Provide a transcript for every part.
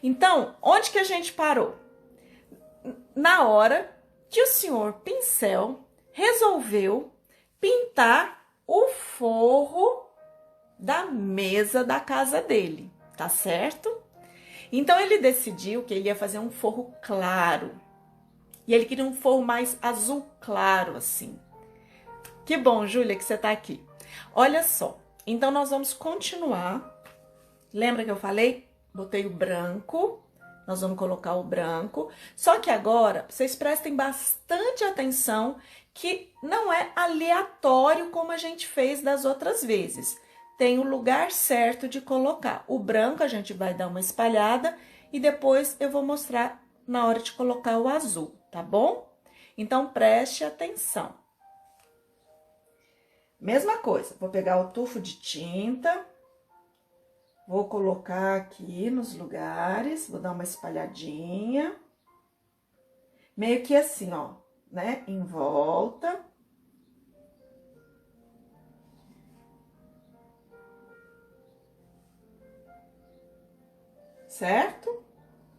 Então, onde que a gente parou? Na hora que o senhor pincel resolveu pintar o forro da mesa da casa dele, tá certo? Então ele decidiu que ele ia fazer um forro claro. E ele queria um forro mais azul claro, assim. Que bom, Júlia, que você tá aqui. Olha só, então nós vamos continuar. Lembra que eu falei? Botei o branco. Nós vamos colocar o branco. Só que agora, vocês prestem bastante atenção que não é aleatório como a gente fez das outras vezes. Tem o lugar certo de colocar. O branco a gente vai dar uma espalhada e depois eu vou mostrar na hora de colocar o azul, tá bom? Então, preste atenção. Mesma coisa, vou pegar o tufo de tinta, vou colocar aqui nos lugares, vou dar uma espalhadinha, meio que assim, ó, né, em volta. Certo?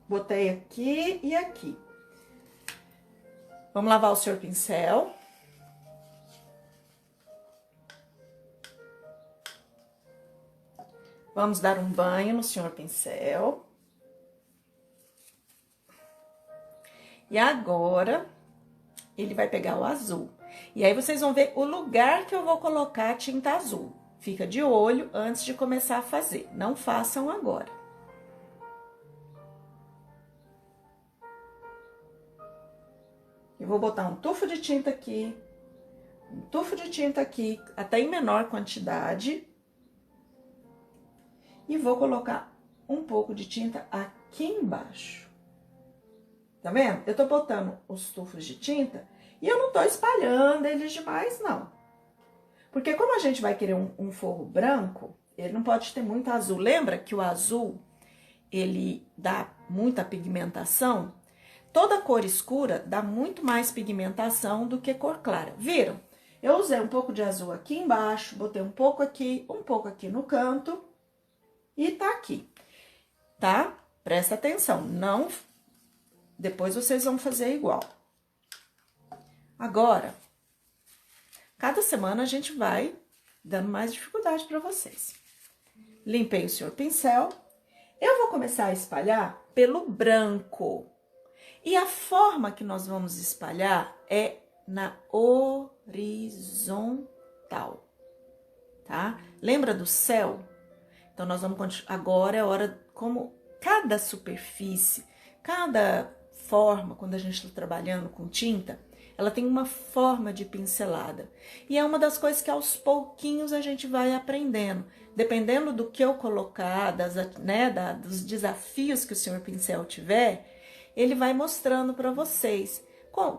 Botei aqui e aqui. Vamos lavar o seu pincel. Vamos dar um banho no senhor pincel. E agora, ele vai pegar o azul. E aí, vocês vão ver o lugar que eu vou colocar a tinta azul. Fica de olho antes de começar a fazer. Não façam agora. Eu vou botar um tufo de tinta aqui, um tufo de tinta aqui, até em menor quantidade. E vou colocar um pouco de tinta aqui embaixo. Tá vendo? Eu tô botando os tufos de tinta e eu não tô espalhando eles demais, não. Porque como a gente vai querer um forro branco, ele não pode ter muito azul. Lembra que o azul, ele dá muita pigmentação? Toda cor escura dá muito mais pigmentação do que cor clara. Viram? Eu usei um pouco de azul aqui embaixo, botei um pouco aqui no canto. E tá aqui, tá? Presta atenção, não... Depois vocês vão fazer igual. Agora, cada semana a gente vai dando mais dificuldade para vocês. Limpei o senhor pincel. Eu vou começar a espalhar pelo branco. E a forma que nós vamos espalhar é na horizontal, tá? Lembra do céu? Então, nós vamos continuar. Agora é hora, como cada superfície, cada forma, quando a gente está trabalhando com tinta, ela tem uma forma de pincelada. E é uma das coisas que aos pouquinhos a gente vai aprendendo. Dependendo do que eu colocar, dos desafios que o senhor pincel tiver, ele vai mostrando para vocês.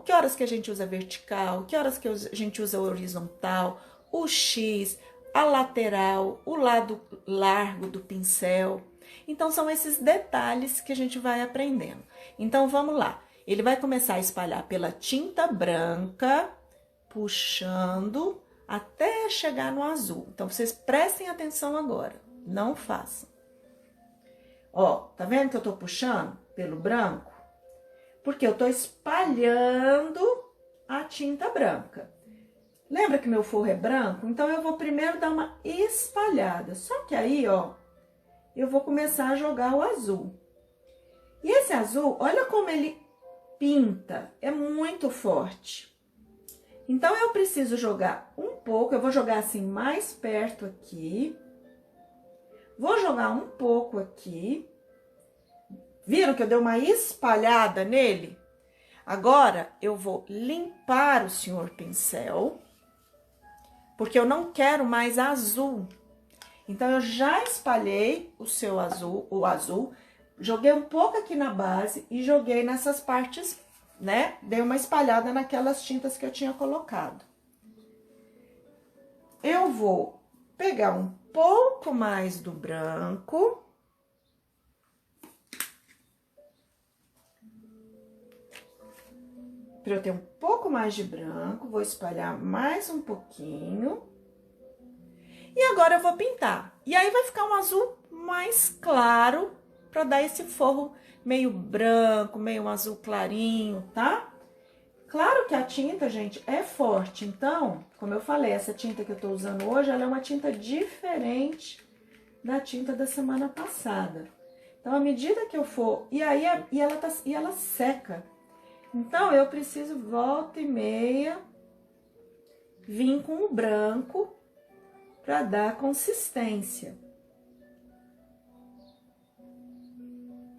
Que horas que a gente usa vertical, que horas que a gente usa horizontal, o X, a lateral, o lado largo do pincel. Então, são esses detalhes que a gente vai aprendendo. Então, vamos lá. Ele vai começar a espalhar pela tinta branca, puxando até chegar no azul. Então, vocês prestem atenção agora. Não façam. Ó, tá vendo que eu tô puxando pelo branco? Porque eu tô espalhando a tinta branca. Lembra que meu forro é branco? Então, eu vou primeiro dar uma espalhada. Só que aí, ó, eu vou começar a jogar o azul. E esse azul, olha como ele pinta, é muito forte. Então, eu preciso jogar um pouco, eu vou jogar assim mais perto aqui. Vou jogar um pouco aqui. Viram que eu dei uma espalhada nele? Agora, eu vou limpar o senhor pincel, porque eu não quero mais azul. Então, eu já espalhei o azul, joguei um pouco aqui na base e joguei nessas partes, né? Dei uma espalhada naquelas tintas que eu tinha colocado. Eu vou pegar um pouco mais do branco. Para eu ter um pouco mais de branco, vou espalhar mais um pouquinho. E agora eu vou pintar. E aí vai ficar um azul mais claro, para dar esse forro meio branco, meio azul clarinho, tá? Claro que a tinta, gente, é forte, então, como eu falei, essa tinta que eu tô usando hoje, ela é uma tinta diferente da tinta da semana passada. Então, à medida que eu for... E ela seca. Então, eu preciso, volta e meia, vir com o branco para dar consistência.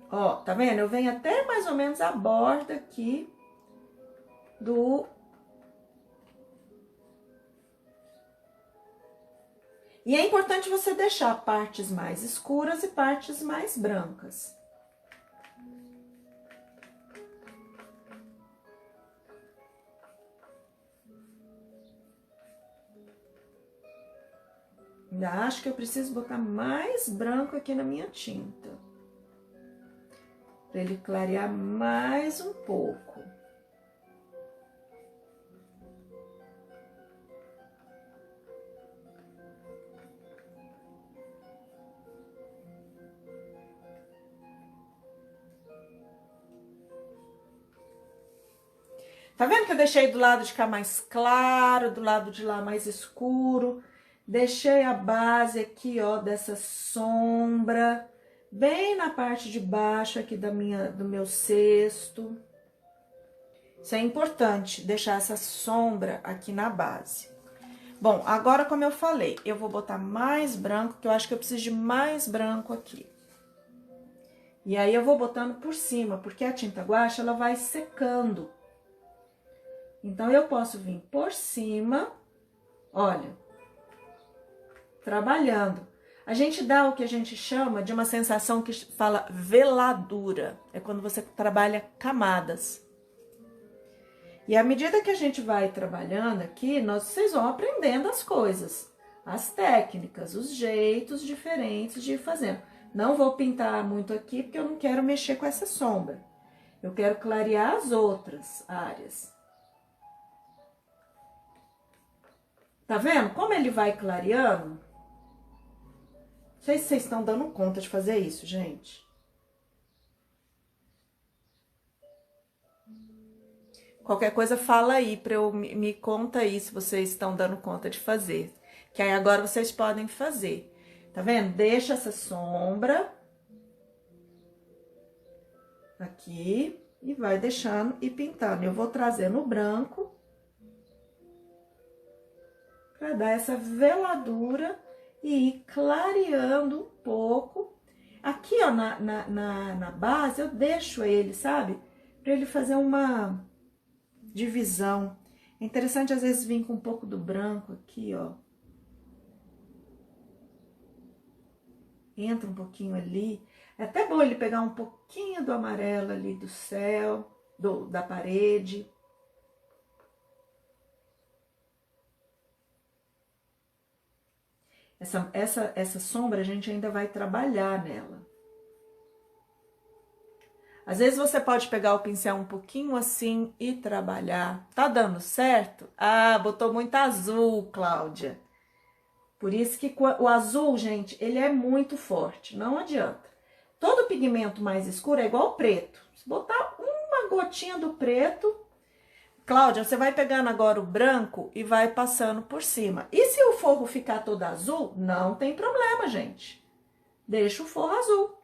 Ó, tá vendo? Eu venho até mais ou menos a borda aqui do... E é importante você deixar partes mais escuras e partes mais brancas. Ainda acho que eu preciso botar mais branco aqui na minha tinta. Para ele clarear mais um pouco. Tá vendo que eu deixei do lado de cá mais claro, do lado de lá mais escuro? Deixei a base aqui, ó, dessa sombra, bem na parte de baixo aqui do meu cesto. Isso é importante, deixar essa sombra aqui na base. Bom, agora, como eu falei, eu vou botar mais branco, que eu acho que eu preciso de mais branco aqui. E aí, eu vou botando por cima, porque a tinta guache, ela vai secando. Então, eu posso vir por cima, olha, trabalhando. A gente dá o que a gente chama de uma sensação que fala veladura. É quando você trabalha camadas. E à medida que a gente vai trabalhando aqui, vocês vão aprendendo as coisas, as técnicas, os jeitos diferentes de ir fazendo. Não vou pintar muito aqui, porque eu não quero mexer com essa sombra. Eu quero clarear as outras áreas. Tá vendo como ele vai clareando? Não sei se vocês estão dando conta de fazer isso, gente. Qualquer coisa fala aí para eu me conta aí se vocês estão dando conta de fazer. Que aí agora vocês podem fazer. Tá vendo? Deixa essa sombra aqui e vai deixando e pintando. Eu vou trazendo o branco para dar essa veladura e ir clareando um pouco. Aqui, ó, na base, eu deixo ele, sabe? Para ele fazer uma divisão. É interessante, às vezes, vir com um pouco do branco aqui, ó. Entra um pouquinho ali. É até bom ele pegar um pouquinho do amarelo ali do céu, da parede. Essa sombra a gente ainda vai trabalhar nela. Às vezes você pode pegar o pincel um pouquinho assim e trabalhar. Tá dando certo? Ah, botou muito azul, Cláudia. Por isso que o azul, gente, ele é muito forte, não adianta. Todo pigmento mais escuro é igual ao preto. Se botar uma gotinha do preto... Cláudia, você vai pegando agora o branco e vai passando por cima. E se o forro ficar todo azul, não tem problema, gente. Deixa o forro azul.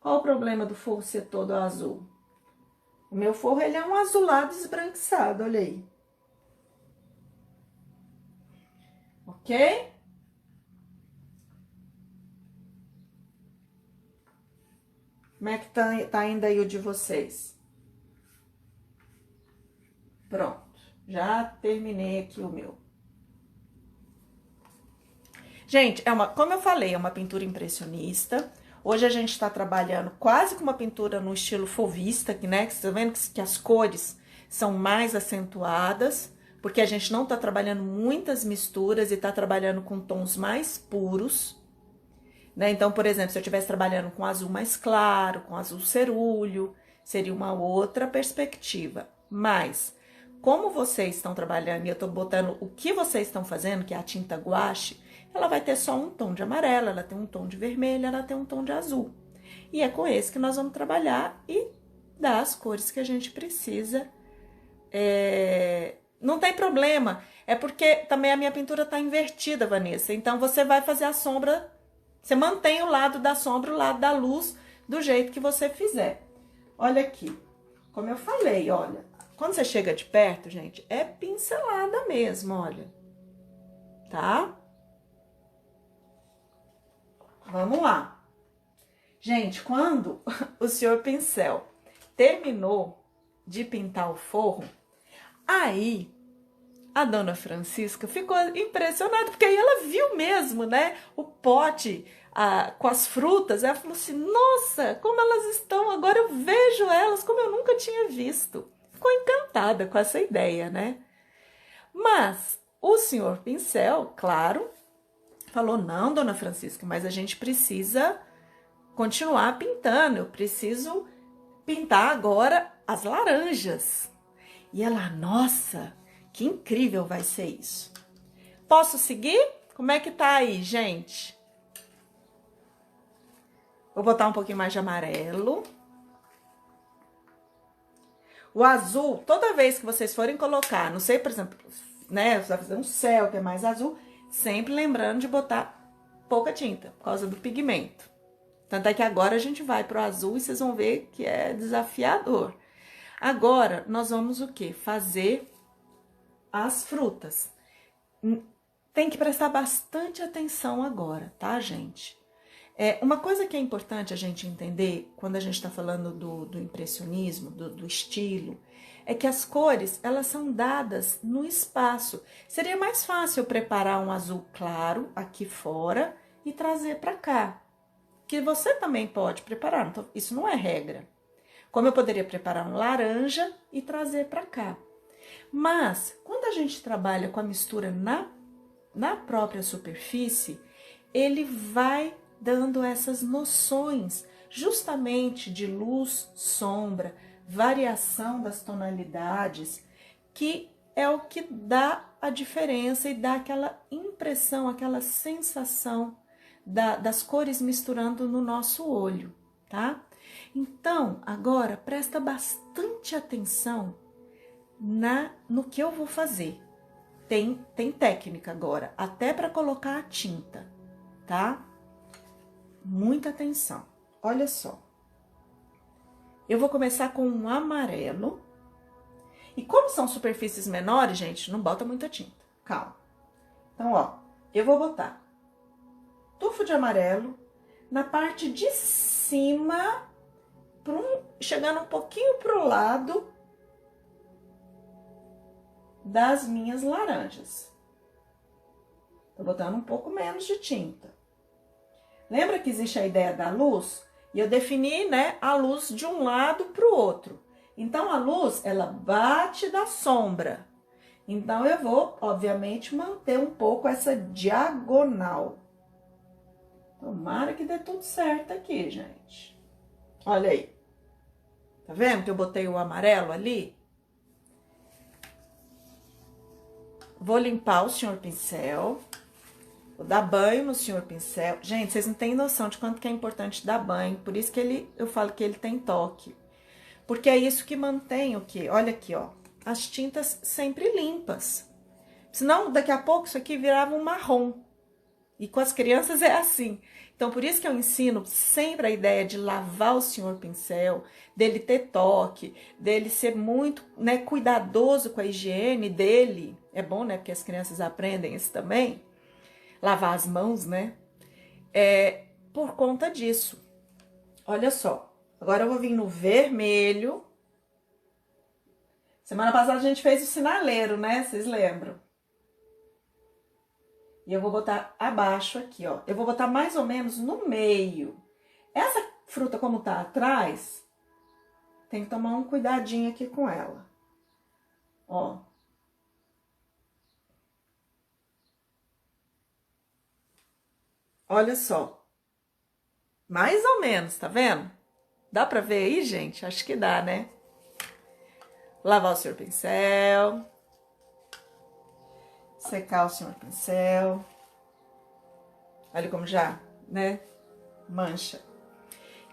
Qual o problema do forro ser todo azul? O meu forro, ele é um azulado esbranquiçado, olha aí. Ok? Como é que tá indo aí o de vocês? Pronto, já terminei aqui o meu. Gente, como eu falei, é uma pintura impressionista. Hoje a gente está trabalhando quase com uma pintura no estilo fauvista, né? Você tá vendo que as cores são mais acentuadas, porque a gente não está trabalhando muitas misturas e está trabalhando com tons mais puros, né? Então, por exemplo, se eu estivesse trabalhando com azul mais claro, com azul cerúleo, seria uma outra perspectiva. Mas, como vocês estão trabalhando e eu estou botando o que vocês estão fazendo, que é a tinta guache, ela vai ter só um tom de amarelo, ela tem um tom de vermelho, ela tem um tom de azul. E é com esse que nós vamos trabalhar e dar as cores que a gente precisa. Não tem problema, é porque também a minha pintura tá invertida, Vanessa. Então você vai fazer a sombra, você mantém o lado da sombra, o lado da luz, do jeito que você fizer. Olha aqui, como eu falei, olha, quando você chega de perto, gente, é pincelada mesmo, olha, tá? Vamos lá. Gente, quando o senhor pincel terminou de pintar o forro, aí a dona Francisca ficou impressionada, porque aí ela viu mesmo, né, o pote com as frutas. Ela falou assim, nossa, como elas estão, agora eu vejo elas como eu nunca tinha visto. Ficou encantada com essa ideia, né? Mas o senhor pincel, claro, falou, não, dona Francisca, mas a gente precisa continuar pintando, eu preciso pintar agora as laranjas. E ela, nossa, que incrível vai ser isso. Posso seguir? Como é que tá aí, gente? Vou botar um pouquinho mais de amarelo. O azul, toda vez que vocês forem colocar, não sei, por exemplo, né, você vai fazer um céu que é mais azul, sempre lembrando de botar pouca tinta, por causa do pigmento. Tanto é que agora a gente vai pro azul e vocês vão ver que é desafiador. Agora, nós vamos o quê? Fazer as frutas. Tem que prestar bastante atenção agora, tá, gente? Uma coisa que é importante a gente entender, quando a gente está falando do impressionismo, do estilo, é que as cores, elas são dadas no espaço. Seria mais fácil eu preparar um azul claro aqui fora e trazer para cá. Que você também pode preparar, então, isso não é regra. Como eu poderia preparar um laranja e trazer para cá. Mas, quando a gente trabalha com a mistura na própria superfície, ele vai dando essas noções justamente de luz, sombra, variação das tonalidades, que é o que dá a diferença e dá aquela impressão, aquela sensação das cores misturando no nosso olho, tá? Então, agora, presta bastante atenção no que eu vou fazer. Tem técnica agora, até para colocar a tinta, tá? Muita atenção. Olha só. Eu vou começar com um amarelo. E como são superfícies menores, gente, não bota muita tinta. Calma. Então, ó, eu vou botar tufo de amarelo na parte de cima, chegando um pouquinho pro lado das minhas laranjas. Tô botando um pouco menos de tinta. Lembra que existe a ideia da luz? E eu defini, né, a luz de um lado para o outro. Então, a luz, ela bate da sombra. Então, eu vou, obviamente, manter um pouco essa diagonal. Tomara que dê tudo certo aqui, gente. Olha aí. Tá vendo que eu botei o amarelo ali? Vou limpar o senhor pincel. Vou dar banho no senhor pincel. Gente, vocês não têm noção de quanto que é importante dar banho. Por isso que eu falo que ele tem toque. Porque é isso que mantém o quê? Olha aqui, ó. As tintas sempre limpas. Senão, daqui a pouco, isso aqui virava um marrom. E com as crianças é assim. Então, por isso que eu ensino sempre a ideia de lavar o senhor pincel, dele ter toque, dele ser muito, né, cuidadoso com a higiene dele. É bom, né? Porque as crianças aprendem isso também. Lavar as mãos, né? Por conta disso. Olha só. Agora eu vou vir no vermelho. Semana passada a gente fez o sinaleiro, né? Vocês lembram? E eu vou botar abaixo aqui, ó. Eu vou botar mais ou menos no meio. Essa fruta, como tá atrás, tem que tomar um cuidadinho aqui com ela. Ó. Olha só. Mais ou menos, tá vendo? Dá pra ver aí, gente? Acho que dá, né? Lavar o senhor pincel. Secar o senhor pincel. Olha como já, né? Mancha.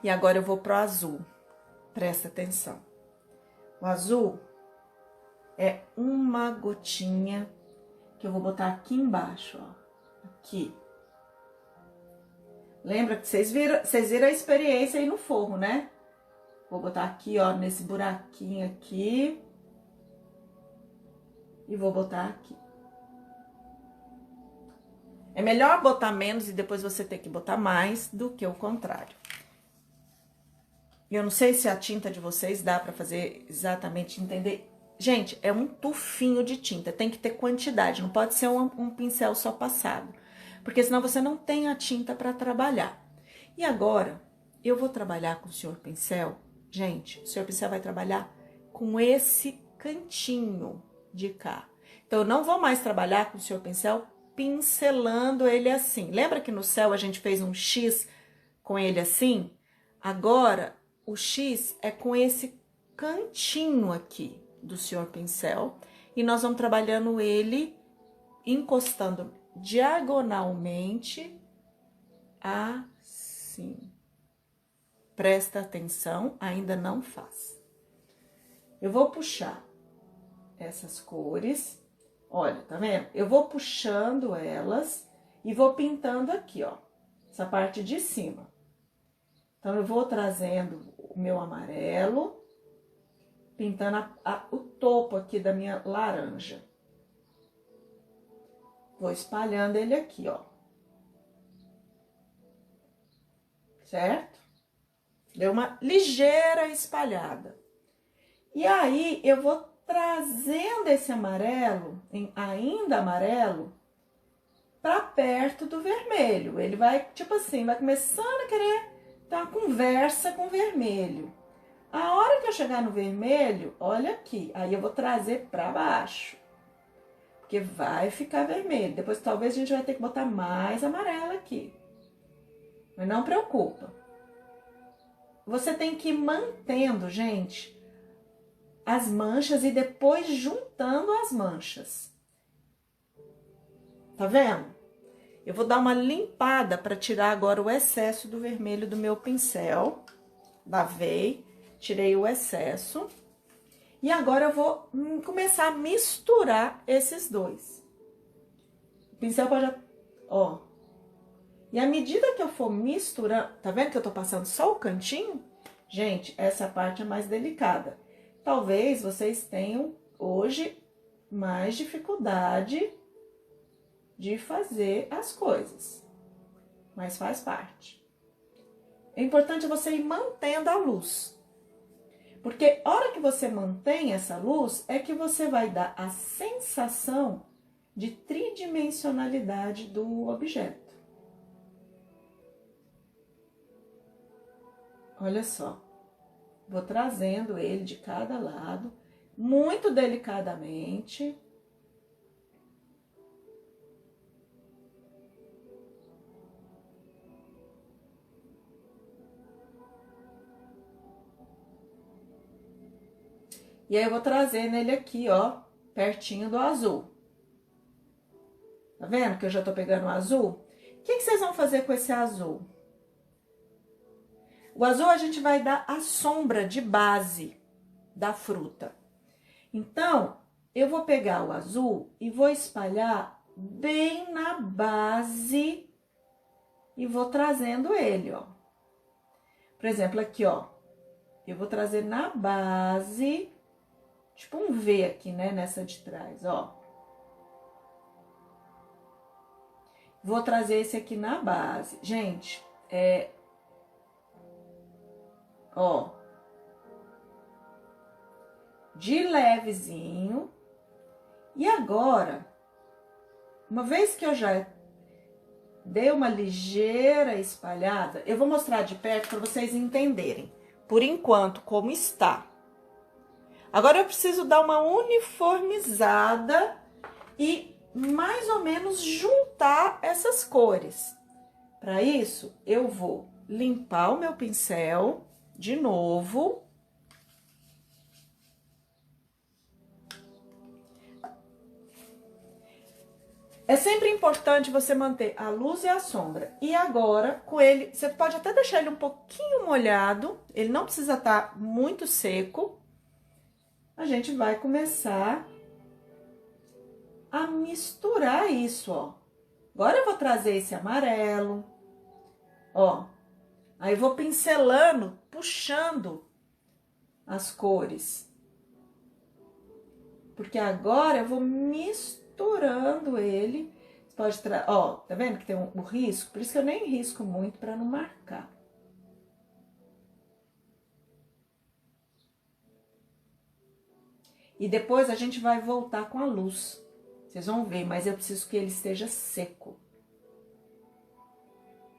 E agora eu vou pro azul. Presta atenção. O azul é uma gotinha que eu vou botar aqui embaixo, ó. Aqui. Lembra que vocês viram a experiência aí no forro, né? Vou botar aqui, ó, nesse buraquinho aqui. E vou botar aqui. É melhor botar menos e depois você ter que botar mais do que o contrário. Eu não sei se a tinta de vocês dá pra fazer exatamente entender. Gente, é um tufinho de tinta, tem que ter quantidade, não pode ser um pincel só passado. Porque senão você não tem a tinta pra trabalhar. E agora, eu vou trabalhar com o senhor pincel. Gente, o senhor pincel vai trabalhar com esse cantinho de cá. Então, eu não vou mais trabalhar com o senhor pincel pincelando ele assim. Lembra que no céu a gente fez um X com ele assim? Agora, o X é com esse cantinho aqui do senhor pincel. E nós vamos trabalhando ele, encostando diagonalmente, assim. Presta atenção, ainda não faz. Eu vou puxar essas cores. Olha, tá vendo? Eu vou puxando elas e vou pintando aqui, ó. Essa parte de cima. Então, eu vou trazendo o meu amarelo, pintando o topo aqui da minha laranja. Vou espalhando ele aqui, ó. Certo? Deu uma ligeira espalhada. E aí, eu vou trazendo esse amarelo, ainda amarelo, pra perto do vermelho. Ele vai, tipo assim, vai começando a querer ter uma conversa com o vermelho. A hora que eu chegar no vermelho, olha aqui, aí eu vou trazer pra baixo. Porque vai ficar vermelho. Depois, talvez, a gente vai ter que botar mais amarelo aqui. Mas não preocupa. Você tem que ir mantendo, gente, as manchas e depois juntando as manchas. Tá vendo? Eu vou dar uma limpada para tirar agora o excesso do vermelho do meu pincel. Lavei, tirei o excesso. E agora eu vou começar a misturar esses dois. O pincel pode... Ó. E à medida que eu for misturando... Tá vendo que eu tô passando só o cantinho? Gente, essa parte é mais delicada. Talvez vocês tenham hoje mais dificuldade de fazer as coisas, mas faz parte. É importante você ir mantendo a luz, porque a hora que você mantém essa luz é que você vai dar a sensação de tridimensionalidade do objeto. Olha só. Vou trazendo ele de cada lado, muito delicadamente. E aí, eu vou trazer nele aqui, ó, pertinho do azul. Tá vendo que eu já tô pegando o azul? O que vocês vão fazer com esse azul? O azul a gente vai dar a sombra de base da fruta. Então, eu vou pegar o azul e vou espalhar bem na base e vou trazendo ele, ó. Por exemplo, aqui, ó. Eu vou trazer na base, tipo um V aqui, né, nessa de trás, ó. Vou trazer esse aqui na base. Gente, ó, de levezinho. E agora, uma vez que eu já dei uma ligeira espalhada, eu vou mostrar de perto para vocês entenderem, por enquanto, como está. Agora eu preciso dar uma uniformizada e mais ou menos juntar essas cores. Para isso, eu vou limpar o meu pincel de novo. É sempre importante você manter a luz e a sombra. E agora, com ele, você pode até deixar ele um pouquinho molhado, ele não precisa estar muito seco. A gente vai começar a misturar isso, ó. Agora eu vou trazer esse amarelo, ó. Aí eu vou pincelando, puxando as cores. Porque agora eu vou misturando ele. Você pode ó, tá vendo que tem o risco? Por isso que eu nem risco muito para não marcar. E depois a gente vai voltar com a luz. Vocês vão ver, mas eu preciso que ele esteja seco.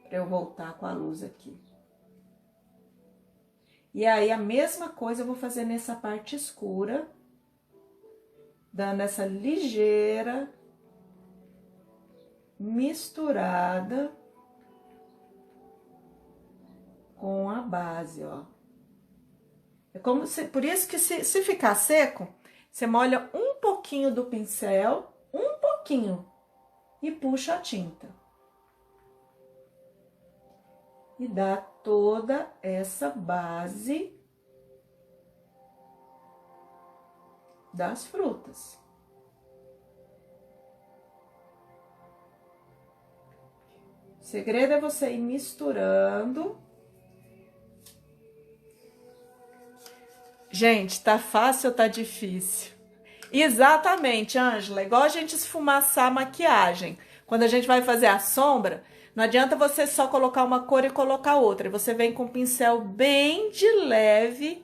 Para eu voltar com a luz aqui. E aí a mesma coisa eu vou fazer nessa parte escura. Dando essa ligeira misturada com a base, ó. É como se, por isso que se ficar seco, você molha um pouquinho do pincel, um pouquinho, e puxa a tinta. E dá toda essa base das frutas. O segredo é você ir misturando. Gente, tá fácil ou tá difícil? Exatamente, Ângela. Igual a gente esfumaçar a maquiagem. Quando a gente vai fazer a sombra, não adianta você só colocar uma cor e colocar outra. Você vem com o pincel bem de leve,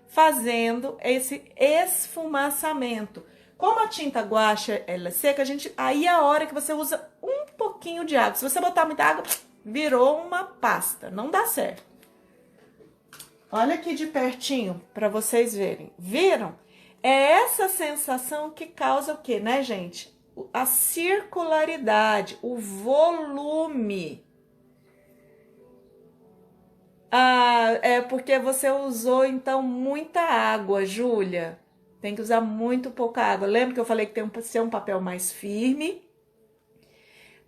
fazendo esse esfumaçamento. Como a tinta guache ela é seca, aí é a hora que você usa um pouquinho de água. Se você botar muita água, virou uma pasta, não dá certo. Olha aqui de pertinho para vocês verem. Viram? É essa sensação que causa o quê, né, gente? A circularidade, o volume. Ah, é porque você usou, então, muita água, Júlia. Tem que usar muito pouca água. Lembra que eu falei que tem que ser um papel mais firme?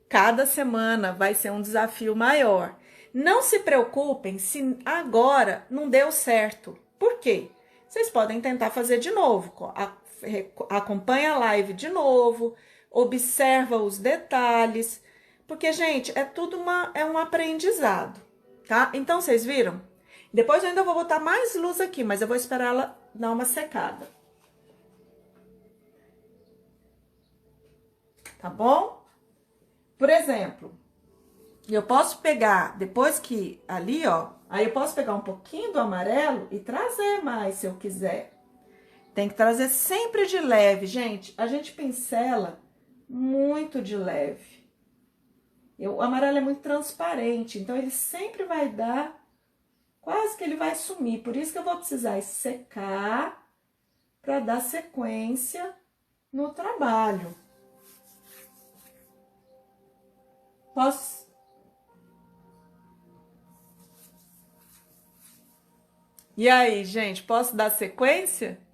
Cada semana vai ser um desafio maior. Não se preocupem se agora não deu certo. Por quê? Vocês podem tentar fazer de novo. Acompanha a live de novo, observa os detalhes. Porque, gente, é tudo um aprendizado. Tá? Então, vocês viram? Depois eu ainda vou botar mais luz aqui, mas eu vou esperar ela dar uma secada. Tá bom? Por exemplo, eu posso pegar, depois que ali, ó, aí eu posso pegar um pouquinho do amarelo e trazer mais, se eu quiser. Tem que trazer sempre de leve, gente. A gente pincela muito de leve. O amarelo é muito transparente, então ele sempre vai dar, quase que ele vai sumir. Por isso que eu vou precisar secar para dar sequência no trabalho. Posso... E aí, gente, posso dar sequência?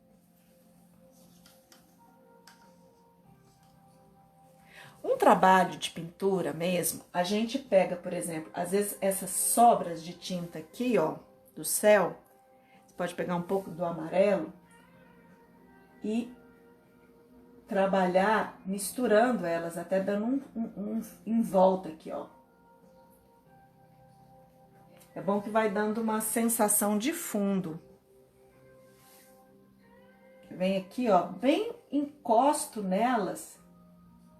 Um trabalho de pintura mesmo, a gente pega, por exemplo, às vezes essas sobras de tinta aqui, ó, do céu, você pode pegar um pouco do amarelo e trabalhar misturando elas, até dando um em volta aqui, ó. É bom que vai dando uma sensação de fundo. Vem aqui, ó, bem encosto nelas.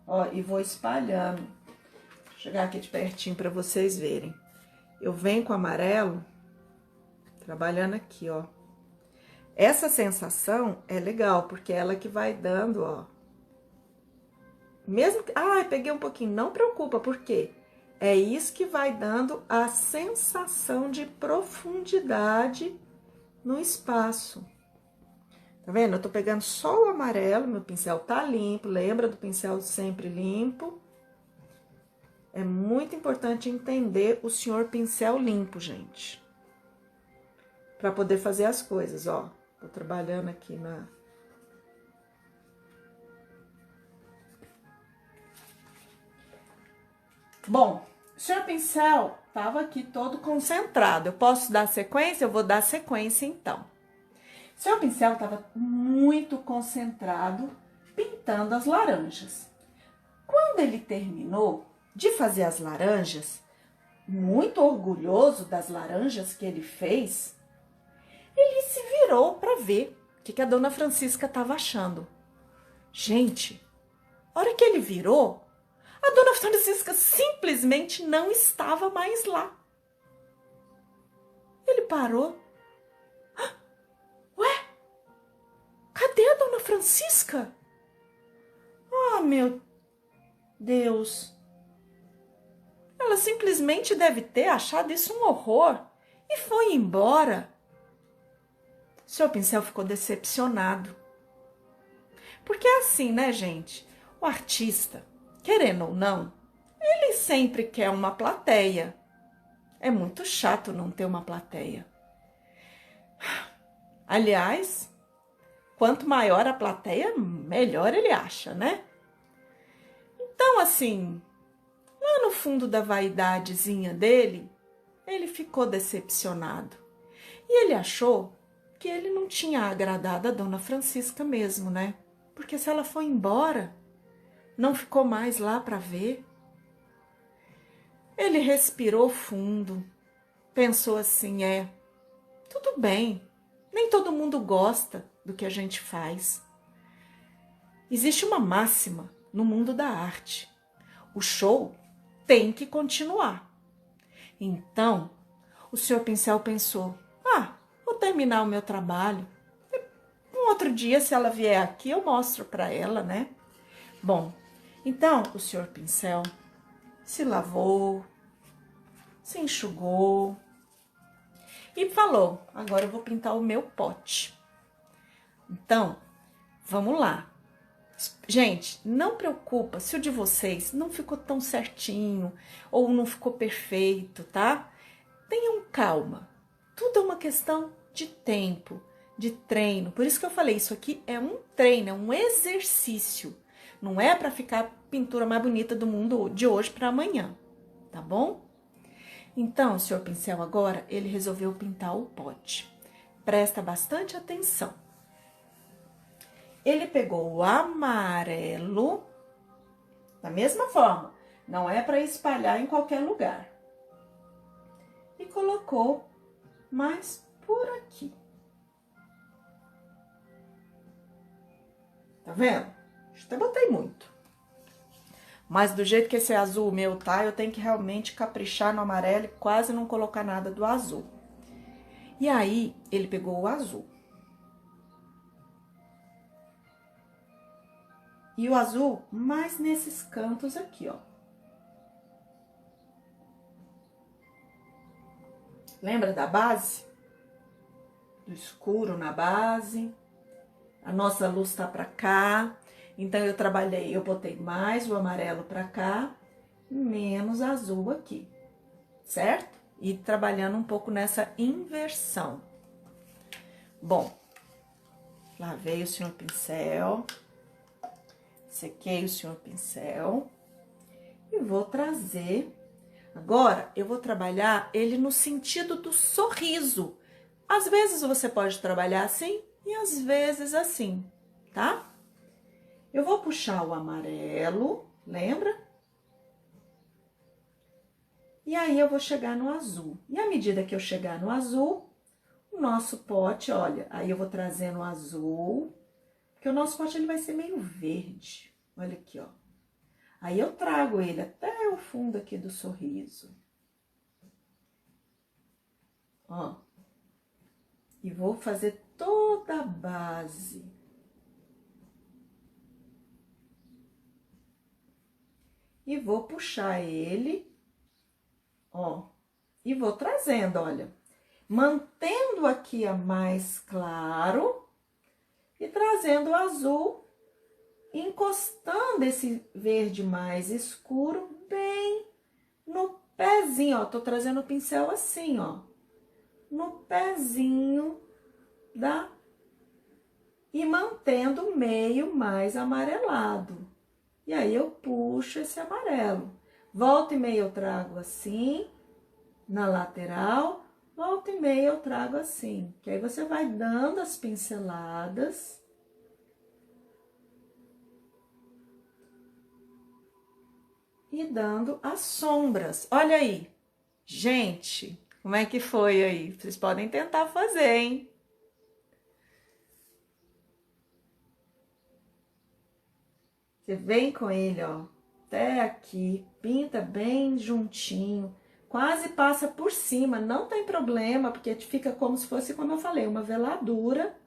Ó, e vou espalhando. Vou chegar aqui de pertinho para vocês verem. Eu venho com amarelo, trabalhando aqui, ó. Essa sensação é legal, porque é ela que vai dando, ó. Mesmo que... Ah, peguei um pouquinho. Não preocupa, por quê? É isso que vai dando a sensação de profundidade no espaço. Tá vendo? Eu tô pegando só o amarelo, meu pincel tá limpo, lembra do pincel sempre limpo? É muito importante entender o senhor pincel limpo, gente. Pra poder fazer as coisas, ó. Tô trabalhando aqui na... Bom, o senhor pincel estava aqui todo concentrado. Eu posso dar sequência? Eu vou dar sequência então. O senhor pincel estava muito concentrado pintando as laranjas. Quando ele terminou de fazer as laranjas, muito orgulhoso das laranjas que ele fez, ele se virou para ver o que a dona Francisca estava achando. Gente, a hora que ele virou, a dona Francisca simplesmente não estava mais lá. Ele parou. Ué, cadê a dona Francisca? Ah, meu Deus. Ela simplesmente deve ter achado isso um horror e foi embora. O senhor pincel ficou decepcionado. Porque é assim, né, gente? O artista, querendo ou não, ele sempre quer uma plateia. É muito chato não ter uma plateia. Aliás, quanto maior a plateia, melhor ele acha, né? Então, assim, lá no fundo da vaidadezinha dele, ele ficou decepcionado. E ele achou que ele não tinha agradado a dona Francisca mesmo, né? Porque se ela foi embora, não ficou mais lá para ver. Ele respirou fundo, pensou assim, tudo bem, nem todo mundo gosta do que a gente faz. Existe uma máxima no mundo da arte. O show tem que continuar. Então, o senhor pincel pensou, vou terminar o meu trabalho. Um outro dia, se ela vier aqui, eu mostro para ela, né? Bom, então o senhor pincel se lavou, se enxugou e falou, agora eu vou pintar o meu pote. Então, vamos lá. Gente, não preocupa se o de vocês não ficou tão certinho ou não ficou perfeito, tá? Tenham calma. Tudo é uma questão de tempo, de treino. Por isso que eu falei, isso aqui é um treino, é um exercício. Não é para ficar a pintura mais bonita do mundo de hoje para amanhã, tá bom? Então, o senhor pincel agora, ele resolveu pintar o pote. Presta bastante atenção. Ele pegou o amarelo, da mesma forma, não é para espalhar em qualquer lugar. E colocou mais por aqui. Tá vendo? Até botei muito. Mas do jeito que esse azul meu tá, eu tenho que realmente caprichar no amarelo e quase não colocar nada do azul. E aí, ele pegou o azul. E o azul mais nesses cantos aqui, ó. Lembra da base? Do escuro na base. A nossa luz tá pra cá. Então, eu botei mais o amarelo pra cá, menos azul aqui, certo? E trabalhando um pouco nessa inversão. Bom, lavei o senhor pincel, sequei o senhor pincel e vou trazer. Agora, eu vou trabalhar ele no sentido do sorriso. Às vezes você pode trabalhar assim e às vezes assim, tá? Eu vou puxar o amarelo, lembra? E aí eu vou chegar no azul. E à medida que eu chegar no azul, o nosso pote, olha, aí eu vou trazendo o azul, porque o nosso pote ele vai ser meio verde. Olha aqui, ó. Aí eu trago ele até o fundo aqui do sorriso. Ó. E vou fazer toda a base. E vou puxar ele, ó, e vou trazendo, olha, mantendo aqui a mais claro e trazendo o azul, encostando esse verde mais escuro bem no pezinho, ó, tô trazendo o pincel assim, ó, no pezinho e mantendo o meio mais amarelado. E aí, eu puxo esse amarelo. Volta e meia eu trago assim, na lateral, volta e meia eu trago assim. Que aí você vai dando as pinceladas. E dando as sombras. Olha aí. Gente, como é que foi aí? Vocês podem tentar fazer, hein? Você vem com ele, ó, até aqui, pinta bem juntinho, quase passa por cima, não tem problema, porque fica como se fosse, como eu falei, uma veladura.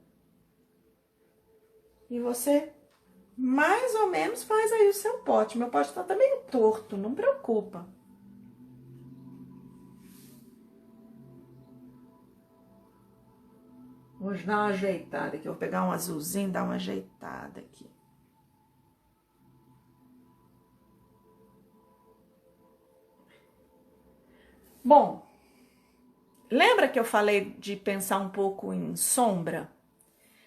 E você mais ou menos faz aí o seu pote. Meu pote tá meio torto, não preocupa. Vou dar uma ajeitada aqui, vou pegar um azulzinho e dar uma ajeitada aqui. Bom, lembra que eu falei de pensar um pouco em sombra?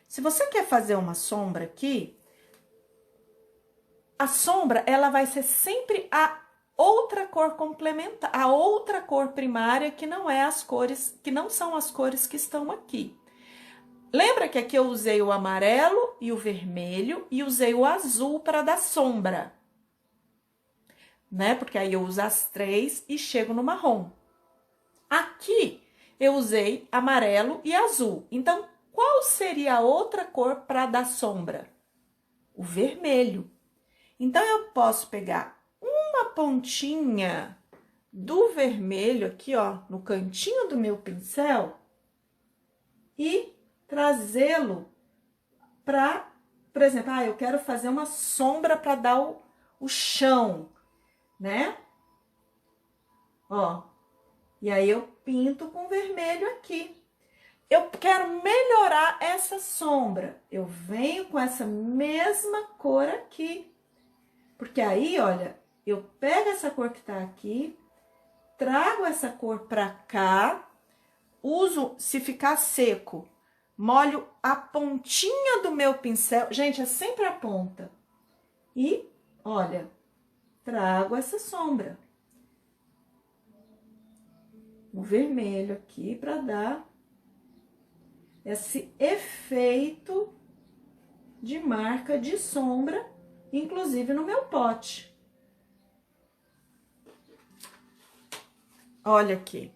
Se você quer fazer uma sombra aqui, a sombra ela vai ser sempre a outra cor complementar, a outra cor primária que não é as cores, que não são as cores que estão aqui. Lembra que aqui eu usei o amarelo e o vermelho e usei o azul para dar sombra, né? Porque aí eu uso as três e chego no marrom. Aqui eu usei amarelo e azul. Então, qual seria a outra cor para dar sombra? O vermelho. Então, eu posso pegar uma pontinha do vermelho aqui, ó, no cantinho do meu pincel e trazê-lo para, por exemplo, eu quero fazer uma sombra para dar o chão, né? Ó, e aí eu pinto com vermelho aqui. Eu quero melhorar essa sombra. Eu venho com essa mesma cor aqui. Porque aí, olha, eu pego essa cor que tá aqui, trago essa cor pra cá, uso, se ficar seco, molho a pontinha do meu pincel. Gente, é sempre a ponta. E, olha, trago essa sombra. O vermelho aqui para dar esse efeito de marca de sombra, inclusive no meu pote. Olha aqui.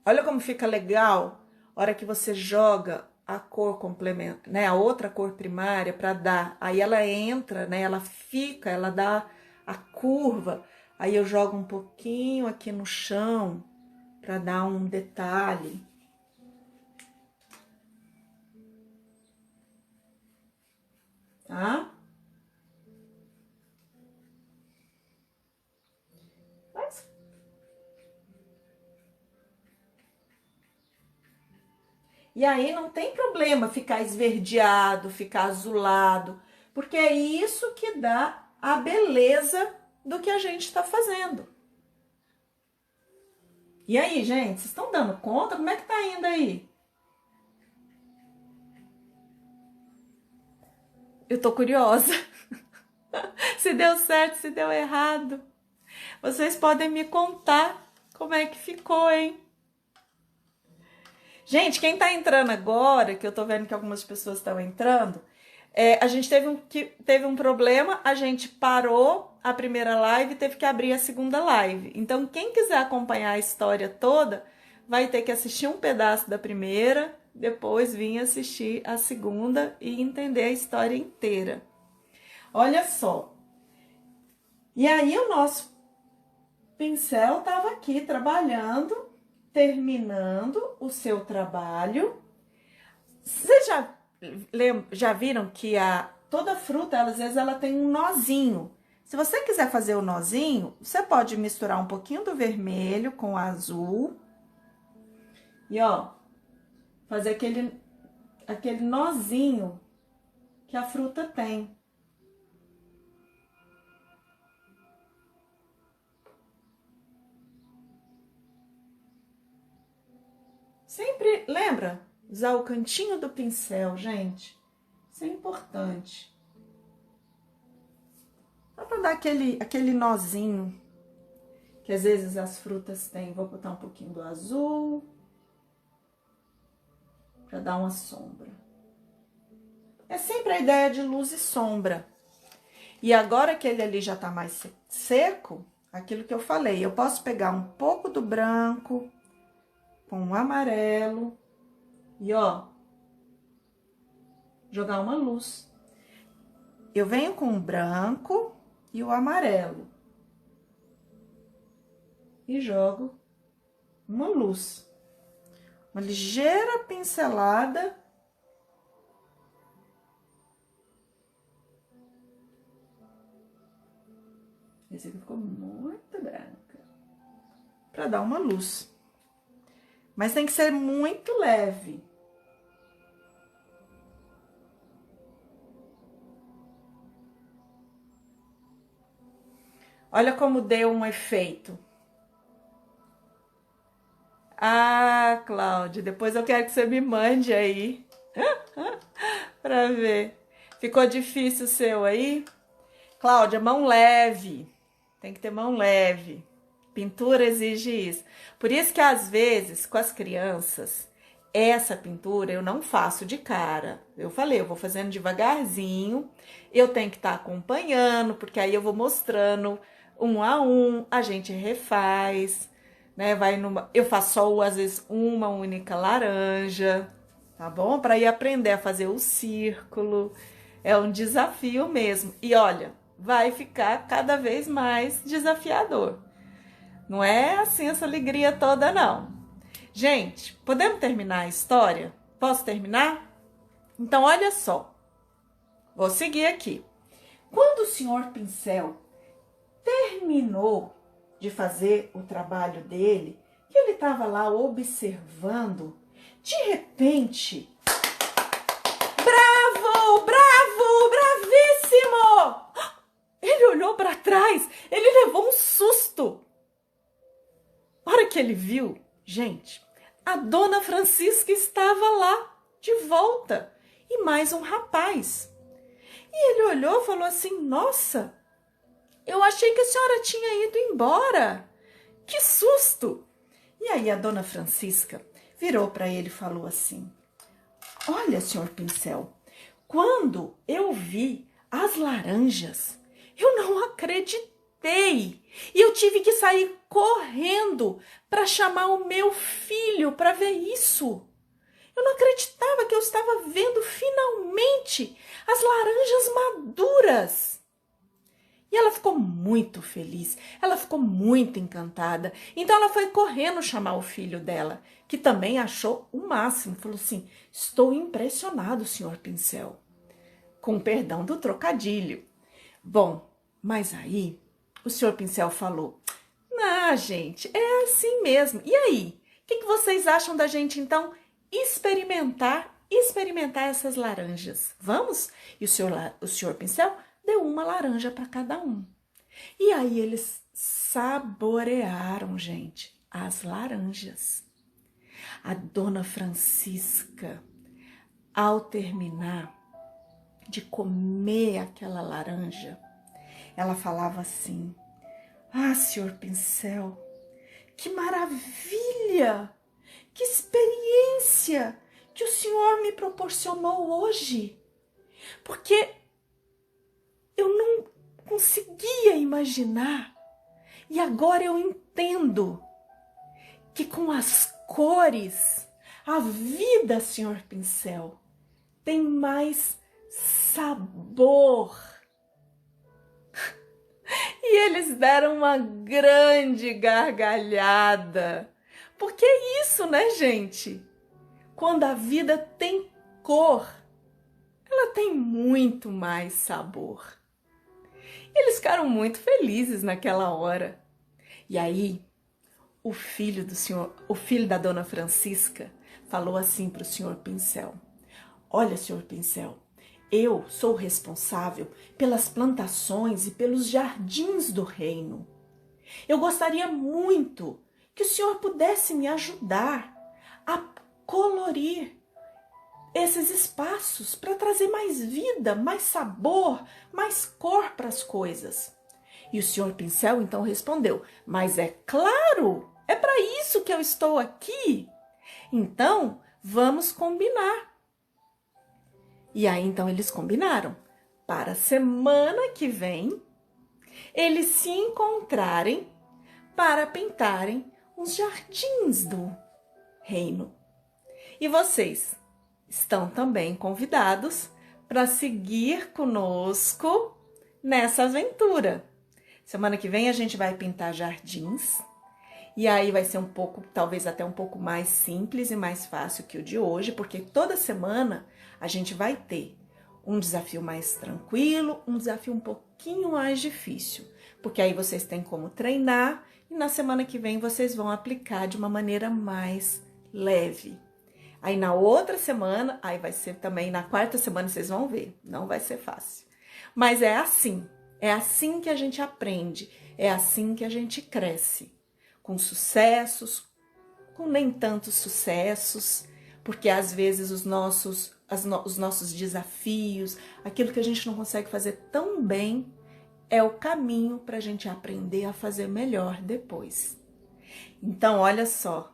Olha como fica legal a hora que você joga a cor complementa, né, a outra cor primária para dar. Aí ela entra, né, ela fica, ela dá a curva. Aí eu jogo um pouquinho aqui no chão para dar um detalhe. Tá? Mas... E aí não tem problema ficar esverdeado, ficar azulado, porque é isso que dá a beleza do que a gente está fazendo. E aí, gente, vocês estão dando conta? Como é que tá indo aí? Eu tô curiosa. Se deu certo, se deu errado. Vocês podem me contar como é que ficou, hein? Gente, quem tá entrando agora, que eu tô vendo que algumas pessoas estão entrando, a gente teve um problema, a gente parou a primeira live e teve que abrir a segunda live. Então, quem quiser acompanhar a história toda, vai ter que assistir um pedaço da primeira, depois vir assistir a segunda e entender a história inteira. Olha só. E aí o nosso pincel estava aqui trabalhando, terminando o seu trabalho. Vocês já viram que toda fruta, às vezes, ela tem um nozinho. Se você quiser fazer o nozinho, você pode misturar um pouquinho do vermelho com o azul. E, ó, fazer aquele nozinho que a fruta tem. Sempre lembra usar o cantinho do pincel, gente. Isso é importante. Só para dar aquele nozinho. que às vezes as frutas têm. Vou botar um pouquinho do azul para dar uma sombra. É sempre a ideia de luz e sombra. E agora que ele ali já tá mais seco, aquilo que eu falei, eu posso pegar um pouco do branco com o amarelo e, ó, jogar uma luz. Eu venho com o branco e o amarelo e jogo uma luz. Uma ligeira pincelada. Esse aqui ficou muito branca. Para dar uma luz. Mas tem que ser muito leve. Olha como deu um efeito. Ah, Cláudia, depois eu quero que você me mande aí. Para ver. Ficou difícil o seu aí? Cláudia, mão leve. Tem que ter mão leve. Pintura exige isso. Por isso que às vezes com as crianças, essa pintura eu não faço de cara. Eu falei, eu vou fazendo devagarzinho. Eu tenho que estar acompanhando, porque aí eu vou mostrando um a um, a gente refaz, né? Eu faço só às vezes uma única laranja, tá bom? Para ir aprender a fazer o círculo. É um desafio mesmo. E olha, vai ficar cada vez mais desafiador. Não é assim essa alegria toda, não. Gente, podemos terminar a história? Posso terminar? Então, olha só. Vou seguir aqui. Quando o senhor Pincel terminou de fazer o trabalho dele, que ele estava lá observando, de repente... Bravo! Bravo! Bravíssimo! Ele olhou para trás, ele levou um susto. A hora que ele viu, gente, a dona Francisca estava lá, de volta, e mais um rapaz. E ele olhou e falou assim, nossa, eu achei que a senhora tinha ido embora. Que susto! E aí a dona Francisca virou para ele e falou assim, olha, senhor Pincel, quando eu vi as laranjas, eu não acreditei. E eu tive que sair correndo para chamar o meu filho para ver isso. Eu não acreditava que eu estava vendo finalmente as laranjas maduras. E ela ficou muito feliz, ela ficou muito encantada. Então ela foi correndo chamar o filho dela, que também achou o máximo. Falou assim, estou impressionado, senhor Pincel. Com perdão do trocadilho. Bom, mas aí o senhor Pincel falou, ah, gente, é assim mesmo. E aí, o que vocês acham da gente, então, experimentar essas laranjas? Vamos? E o senhor Pincel deu uma laranja para cada um. E aí eles saborearam, gente, as laranjas. A dona Francisca, ao terminar de comer aquela laranja, ela falava assim, ah, senhor Pincel, que maravilha, que experiência que o senhor me proporcionou hoje, porque eu não conseguia imaginar e agora eu entendo que com as cores, a vida, senhor Pincel, tem mais sabor. E eles deram uma grande gargalhada. Porque é isso, né, gente? Quando a vida tem cor, ela tem muito mais sabor. Eles ficaram muito felizes naquela hora. E aí, o filho da dona Francisca falou assim para o senhor Pincel, olha, senhor Pincel, eu sou responsável pelas plantações e pelos jardins do reino. Eu gostaria muito que o senhor pudesse me ajudar a colorir esses espaços para trazer mais vida, mais sabor, mais cor para as coisas. E o senhor Pincel então respondeu: mas é claro, é para isso que eu estou aqui. Então, vamos combinar. E aí então eles combinaram para a semana que vem eles se encontrarem para pintarem os jardins do reino. E vocês estão também convidados para seguir conosco nessa aventura. Semana que vem a gente vai pintar jardins e aí vai ser um pouco, talvez até um pouco mais simples e mais fácil que o de hoje, porque toda semana a gente vai ter um desafio mais tranquilo, um desafio um pouquinho mais difícil, porque aí vocês têm como treinar e na semana que vem vocês vão aplicar de uma maneira mais leve. Aí na outra semana, aí vai ser também, na quarta semana vocês vão ver, não vai ser fácil. Mas é assim que a gente aprende, é assim que a gente cresce, com sucessos, com nem tantos sucessos, porque às vezes os nossos desafios, aquilo que a gente não consegue fazer tão bem, é o caminho para a gente aprender a fazer melhor depois. Então, olha só,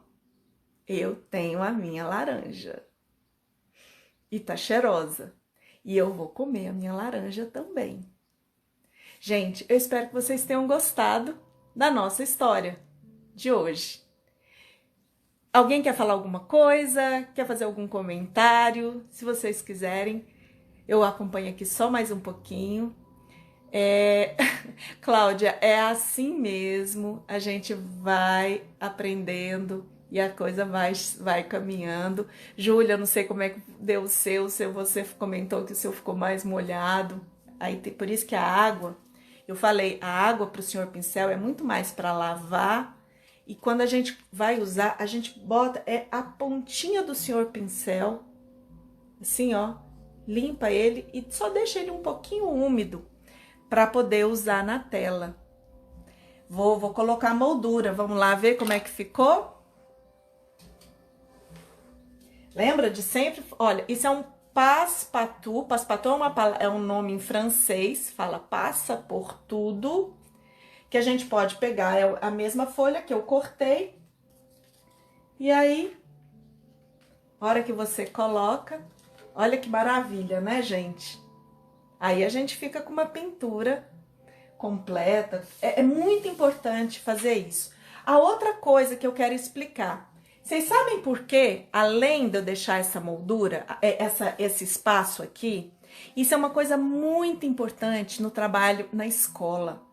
eu tenho a minha laranja e tá cheirosa e eu vou comer a minha laranja também. Gente, eu espero que vocês tenham gostado da nossa história de hoje. Alguém quer falar alguma coisa? Quer fazer algum comentário? Se vocês quiserem, eu acompanho aqui só mais um pouquinho. Cláudia, é assim mesmo, a gente vai aprendendo e a coisa vai caminhando. Júlia, não sei como é que deu o seu você comentou que o seu ficou mais molhado, aí por isso que a água, eu falei, a água para o senhor Pincel é muito mais para lavar, e quando a gente vai usar, a gente bota a pontinha do senhor Pincel, assim ó, limpa ele e só deixa ele um pouquinho úmido, para poder usar na tela. Vou colocar a moldura, vamos lá ver como é que ficou? Lembra de sempre? Olha, isso é um passe-partout. Passe-partout é um nome em francês, fala passa por tudo, que a gente pode pegar a mesma folha que eu cortei, e aí, a hora que você coloca, olha que maravilha, né, gente? Aí a gente fica com uma pintura completa. É muito importante fazer isso. A outra coisa que eu quero explicar. Vocês sabem por que, além de eu deixar essa moldura, esse espaço aqui, isso é uma coisa muito importante no trabalho na escola.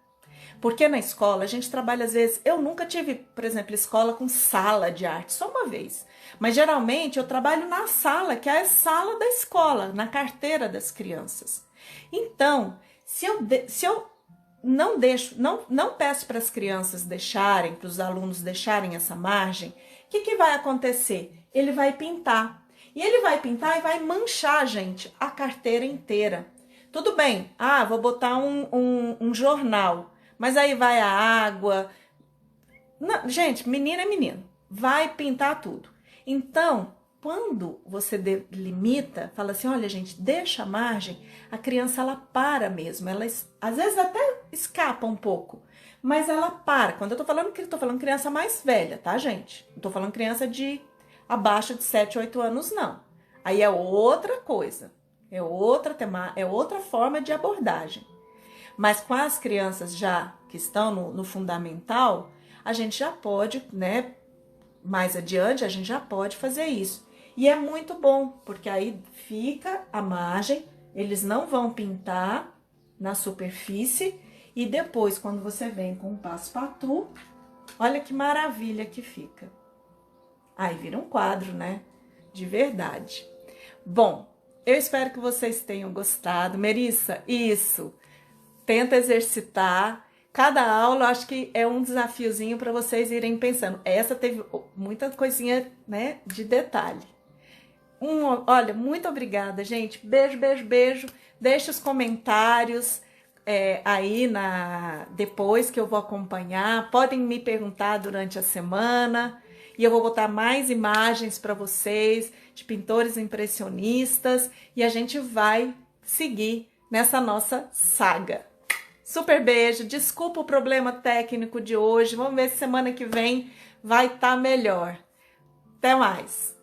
Porque na escola a gente trabalha às vezes... Eu nunca tive, por exemplo, escola com sala de arte, só uma vez. Mas geralmente eu trabalho na sala, que é a sala da escola, na carteira das crianças. Então, se eu não deixo, não peço para as crianças deixarem, para os alunos deixarem essa margem, o que vai acontecer? Ele vai pintar. E ele vai pintar e vai manchar, gente, a carteira inteira. Tudo bem, vou botar um jornal, mas aí vai a água. Não, gente, menino é menino, vai pintar tudo. Então, quando você delimita, fala assim, olha gente, deixa a margem, a criança ela para mesmo, ela às vezes até escapa um pouco, mas ela para. Quando eu tô falando criança mais velha, tá gente? Não tô falando criança de abaixo de 7, 8 anos não. Aí é outra coisa, é outra forma de abordagem. Mas com as crianças já que estão no fundamental, a gente já pode, né, mais adiante a gente já pode fazer isso. E é muito bom, porque aí fica a margem, eles não vão pintar na superfície, e depois, quando você vem com o passe-partout, olha que maravilha que fica. Aí vira um quadro, né? De verdade. Bom, eu espero que vocês tenham gostado. Melissa, isso, tenta exercitar. Cada aula, eu acho que é um desafiozinho para vocês irem pensando. Essa teve muita coisinha, né, de detalhe. Olha, muito obrigada, gente. Beijo, beijo, beijo. Deixa os comentários aí depois que eu vou acompanhar. Podem me perguntar durante a semana. E eu vou botar mais imagens para vocês de pintores impressionistas. E a gente vai seguir nessa nossa saga. Super beijo. Desculpa o problema técnico de hoje. Vamos ver se semana que vem vai estar melhor. Até mais.